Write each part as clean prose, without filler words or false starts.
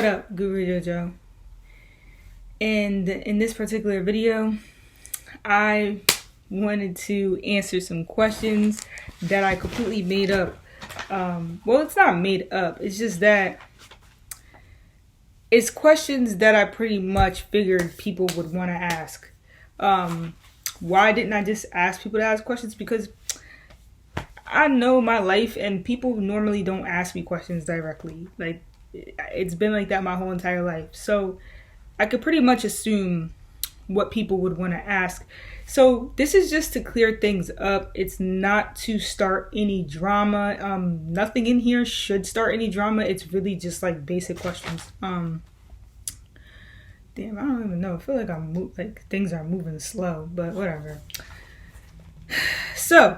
What up, Guru Jojo? And in this particular video, I wanted to answer some questions that I completely made up. Well, it's not made up. It's just that it's questions that I pretty much figured people would want to ask. Why didn't I just ask people to ask questions? Because I know my life and people normally don't ask me questions directly. Like, it's been like that my whole entire life. So I could pretty much assume what people would want to ask. So this is just to clear things up. It's not to start any drama. Nothing in here should start any drama. It's really just like basic questions. Damn, I don't even know. I feel like like things are moving slow, but whatever. So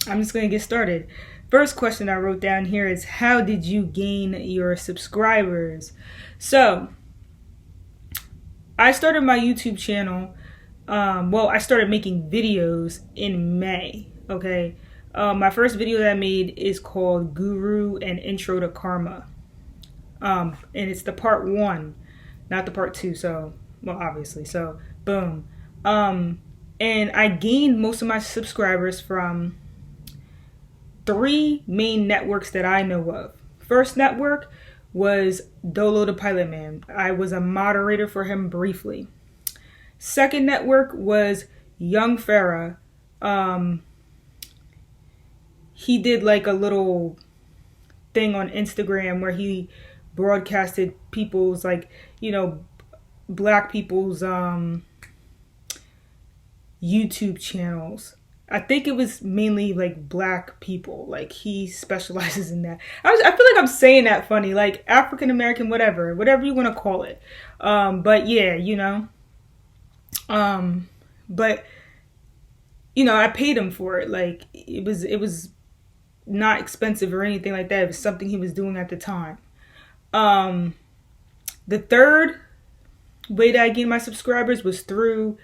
I'm just gonna get started. First question I wrote down here is, how did you gain your subscribers? So I started my YouTube channel. I started making videos in May. Okay. My first video that I made is called Guru and Intro to Karma. And it's the part 1, not the part 2. So, well, obviously. So, boom. And I gained most of my subscribers from 3 main networks that I know of. First network was Dolo the Pilot Man. I was a moderator for him briefly. Second network was Young Farah. He did like a little thing on Instagram where he broadcasted people's, like, black people's YouTube channels. I think it was mainly like black people. Like, he specializes in that. I feel like I'm saying that funny, like African American, whatever you want to call it. But yeah, but I paid him for it. Like, it was not expensive or anything like that. It was something he was doing at the time. The third way that I gained my subscribers was through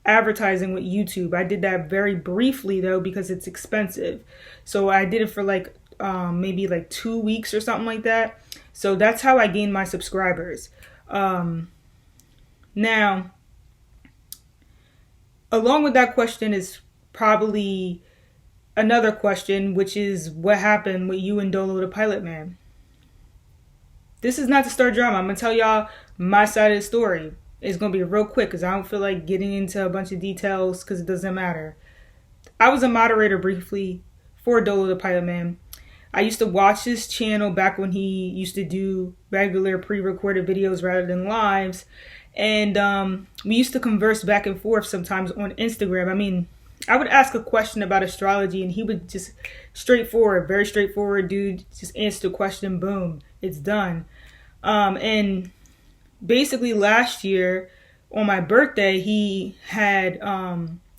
advertising with YouTube. I did that very briefly though, because it's expensive. So I did it for like maybe like 2 weeks or something like that. So that's how I gained my subscribers. Now, along with that question is probably another question, which is, what happened with you and Dolo the Pilot Man? This is not to start drama. I'm gonna tell y'all my side of the story. It's going to be real quick because I don't feel like getting into a bunch of details because it doesn't matter. I was a moderator briefly for Dolo the Pilot Man. I used to watch his channel back when he used to do regular pre-recorded videos rather than lives. And we used to converse back and forth sometimes on Instagram. I mean, I would ask a question about astrology and he would just very straightforward dude, just answer the question, boom, it's done. And basically last year on my birthday, he had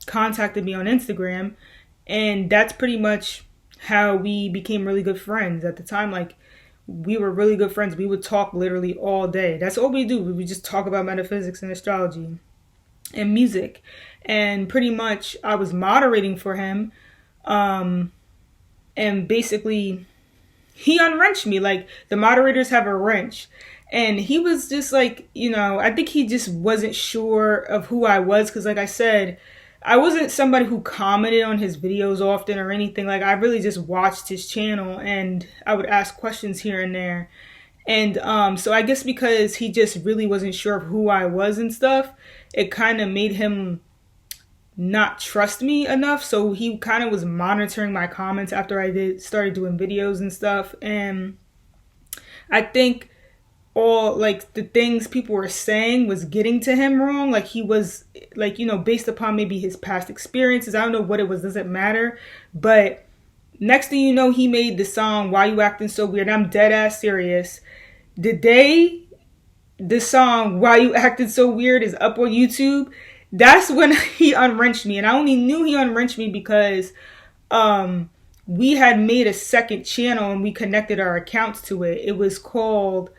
contacted me on Instagram, and that's pretty much how we became really good friends. At the time, like, we were really good friends. We would talk literally all day. That's all we do. We would just talk about metaphysics and astrology and music. And pretty much I was moderating for him. And basically he unwrenched me. Like, the moderators have a wrench. And he was just like, I think he just wasn't sure of who I was. Because like I said, I wasn't somebody who commented on his videos often or anything. Like, I really just watched his channel and I would ask questions here and there. And so I guess because he just really wasn't sure of who I was and stuff, it kind of made him not trust me enough. So he kind of was monitoring my comments after I started doing videos and stuff. And I think all like the things people were saying was getting to him wrong. Like, he was like, based upon maybe his past experiences. I don't know what it was. Doesn't matter. But next thing you know, he made the song, Why You Acting So Weird. I'm dead ass serious. The song, Why You Acting So Weird, is up on YouTube. That's when he unwrenched me. And I only knew he unwrenched me because we had made a second channel and we connected our accounts to it. It was called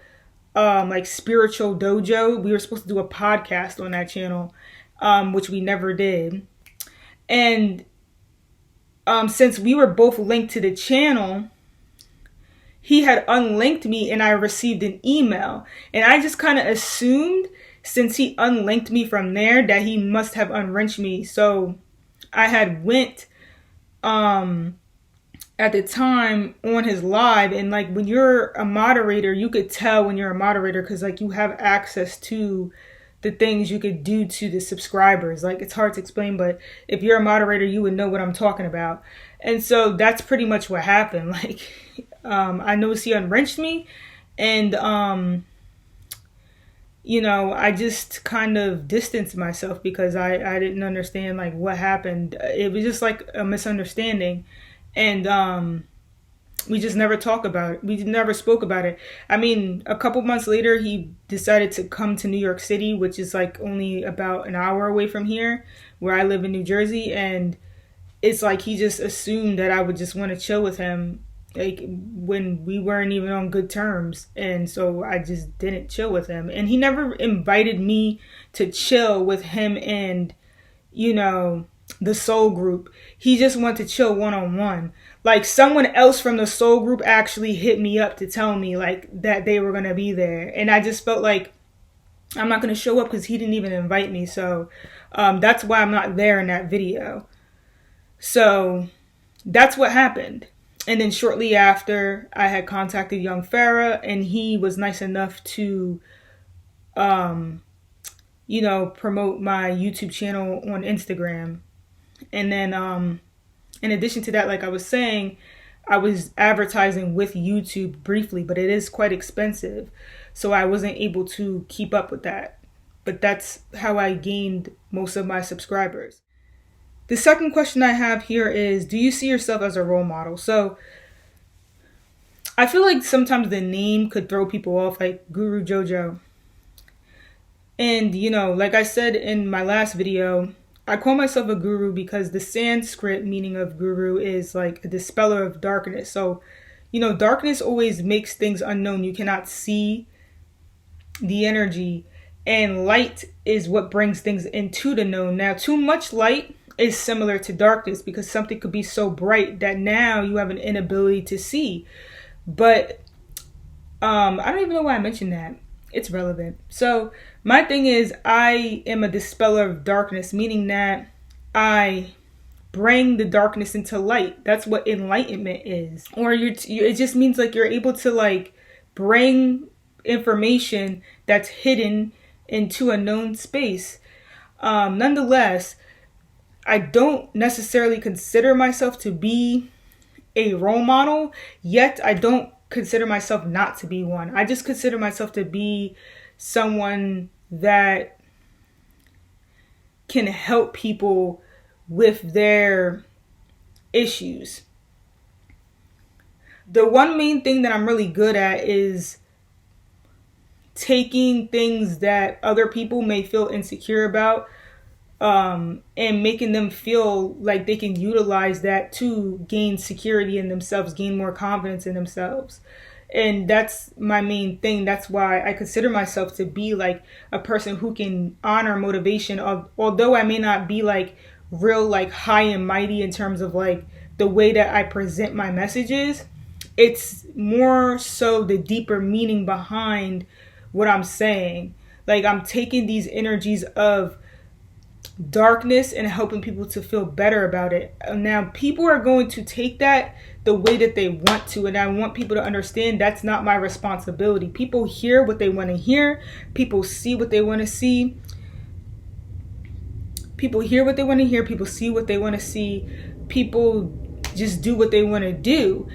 like Spiritual Dojo. We were supposed to do a podcast on that channel, which we never did. And since we were both linked to the channel, he had unlinked me and I received an email. And I just kind of assumed, since he unlinked me from there, that he must have unwrenched me. So I had went at the time on his live, and like when you're a moderator, you could tell when you're a moderator because like you have access to the things you could do to the subscribers. Like, it's hard to explain, but if you're a moderator, you would know what I'm talking about. And so that's pretty much what happened. Like, I noticed he unwrenched me, and I just kind of distanced myself because I didn't understand like what happened. It was just like a misunderstanding, and we just never talked about it. We never spoke about it. I mean, a couple months later, he decided to come to New York City, which is like only about an hour away from here, where I live in New Jersey. And it's like he just assumed that I would just want to chill with him, like when we weren't even on good terms. And so I just didn't chill with him. And he never invited me to chill with him and, the soul group. He just wanted to chill one-on-one. Like, someone else from the soul group actually hit me up to tell me like that they were going to be there. And I just felt like I'm not going to show up because he didn't even invite me. So that's why I'm not there in that video. So that's what happened. And then shortly after, I had contacted Young Farah, and he was nice enough to promote my YouTube channel on Instagram. And then in addition to that, like I was saying, I was advertising with YouTube briefly, but it is quite expensive. So I wasn't able to keep up with that. But that's how I gained most of my subscribers. The second question I have here is, do you see yourself as a role model? So I feel like sometimes the name could throw people off, like Guru Jojo. And, like I said in my last video, I call myself a guru because the Sanskrit meaning of guru is like a dispeller of darkness. So, darkness always makes things unknown. You cannot see the energy, and light is what brings things into the known. Now, too much light is similar to darkness because something could be so bright that now you have an inability to see. But I don't even know why I mentioned that. It's relevant. So my thing is, I am a dispeller of darkness, meaning that I bring the darkness into light. That's what enlightenment is. Or it just means like you're able to like bring information that's hidden into a known space. Nonetheless, I don't necessarily consider myself to be a role model, yet I don't consider myself not to be one. I just consider myself to be someone that can help people with their issues. The one main thing that I'm really good at is taking things that other people may feel insecure about, and making them feel like they can utilize that to gain security in themselves, gain more confidence in themselves. And that's my main thing. That's why I consider myself to be like a person who can honor motivation of, although I may not be like real like high and mighty in terms of like the way that I present my messages. It's more so the deeper meaning behind what I'm saying. Like, I'm taking these energies of darkness and helping people to feel better about it. Now, people are going to take that the way that they want to, and I want people to understand that's not my responsibility. People hear what they want to hear. People see what they want to see. People hear what they want to hear. People see what they want to see. People just do what they want to do.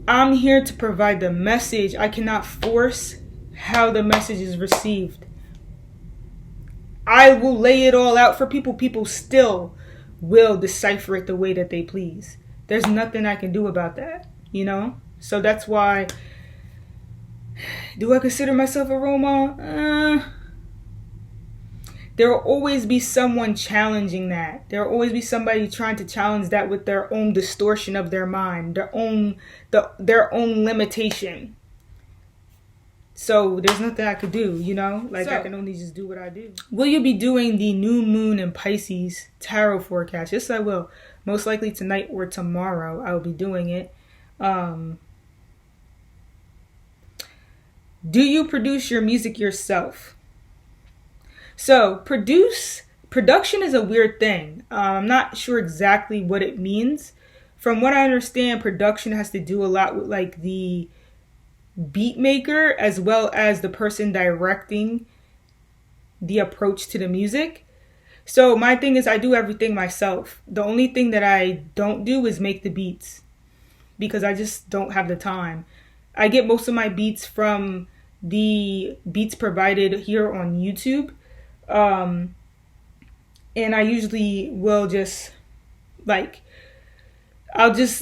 I'm here to provide the message. I cannot force how the message is received. I will lay it all out for people. People still will decipher it the way that they please. There's nothing I can do about that, So that's why, do I consider myself a role model? There will always be someone challenging that. There will always be somebody trying to challenge that with their own distortion of their mind, their own limitation. So there's nothing I could do, I can only just do what I do. Will you be doing the new moon in Pisces tarot forecast? Yes, I will. Most likely tonight or tomorrow, I will be doing it. Do you produce your music yourself? So production is a weird thing. I'm not sure exactly what it means. From what I understand, production has to do a lot with like the beat maker as well as the person directing the approach to the music. So my thing is I do everything myself. The only thing that I don't do is make the beats because I just don't have the time. I get most of my beats from the beats provided here on YouTube. Um, and I usually will just like I'll just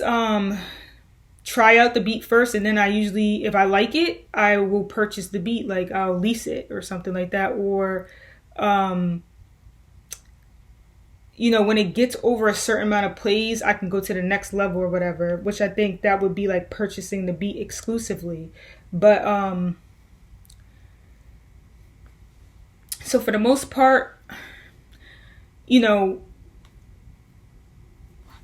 try out the beat first, and then I usually, if I like it, I will purchase the beat, like I'll lease it or something like that, or um when it gets over a certain amount of plays, I can go to the next level or whatever, which I think that would be like purchasing the beat exclusively. But so for the most part, you know,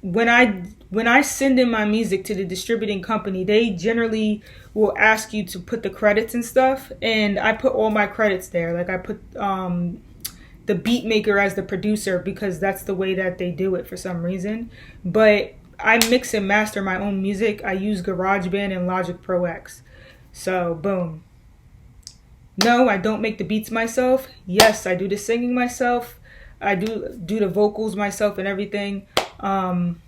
when I send in my music to the distributing company, they generally will ask you to put the credits and stuff, and I put all my credits there. Like I put the beat maker as the producer because that's the way that they do it for some reason. But I mix and master my own music. I use GarageBand and Logic Pro X. So boom. No, I don't make the beats myself. Yes, I do the singing myself. I do the vocals myself and everything. Um,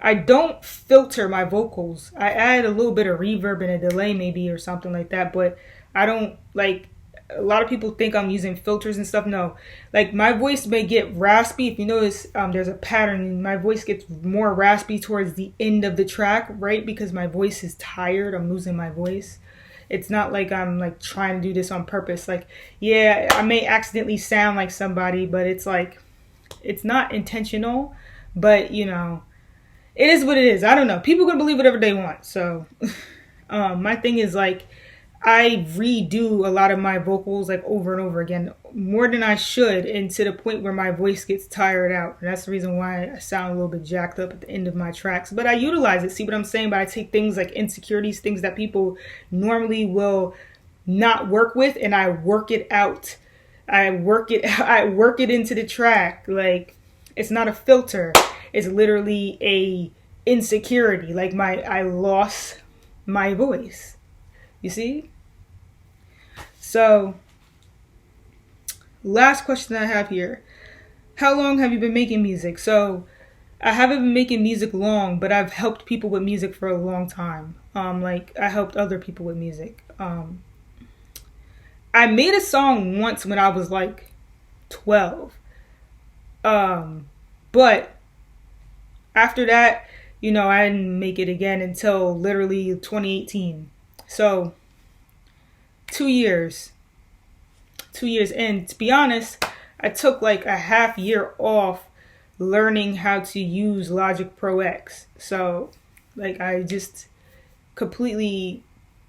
I don't filter my vocals. I add a little bit of reverb and a delay maybe or something like that, but I don't like a lot of people think I'm using filters and stuff. No, like my voice may get raspy. If you notice, there's a pattern. My voice gets more raspy towards the end of the track, right? Because my voice is tired. I'm losing my voice. It's not like I'm like trying to do this on purpose. Like, yeah, I may accidentally sound like somebody, but it's like, it's not intentional, but it is what it is. I don't know. People can believe whatever they want. So, my thing is like, I redo a lot of my vocals like over and over again, more than I should, and to the point where my voice gets tired out. And that's the reason why I sound a little bit jacked up at the end of my tracks. But I utilize it. See what I'm saying? But I take things like insecurities, things that people normally will not work with, and I work it out. I work it. I work it into the track. Like it's not a filter. It's literally a insecurity. Like I lost my voice. You see? So, last question I have here. How long have you been making music? So, I haven't been making music long, but I've helped people with music for a long time. Like I helped other people with music. I made a song once when I was like 12. But after that, I didn't make it again until literally 2018. So 2 years. 2 years. And to be honest, I took like a half year off learning how to use Logic Pro X. So like I just completely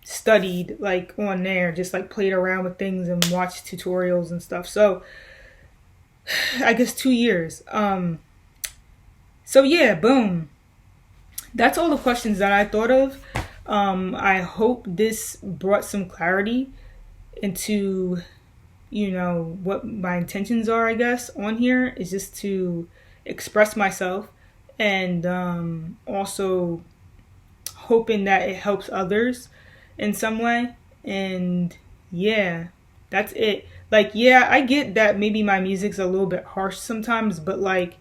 studied like on there, just like played around with things and watched tutorials and stuff. So I guess 2 years. So yeah, boom. That's all the questions that I thought of. I hope this brought some clarity into, what my intentions are, I guess, on here is just to express myself and also hoping that it helps others in some way. And yeah, that's it. Like, yeah, I get that maybe my music's a little bit harsh sometimes, but like,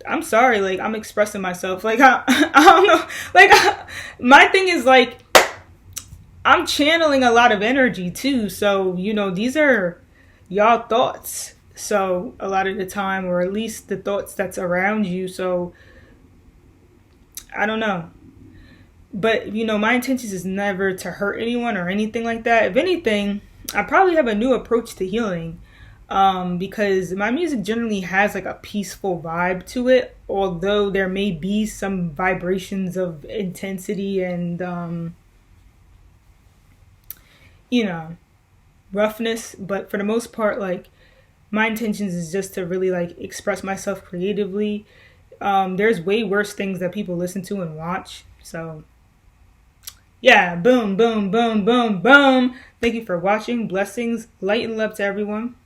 I'm sorry, like I'm expressing myself. Like I don't know. Like my thing is like I'm channeling a lot of energy too. So, these are y'all thoughts. So a lot of the time, or at least the thoughts that's around you. So I don't know. But my intentions is never to hurt anyone or anything like that. If anything, I probably have a new approach to healing. Because my music generally has like a peaceful vibe to it, although there may be some vibrations of intensity and, roughness. But for the most part, like my intentions is just to really like express myself creatively. There's way worse things that people listen to and watch. So Yeah, boom, boom, boom, boom, boom. Thank you for watching. Blessings, light and love to everyone.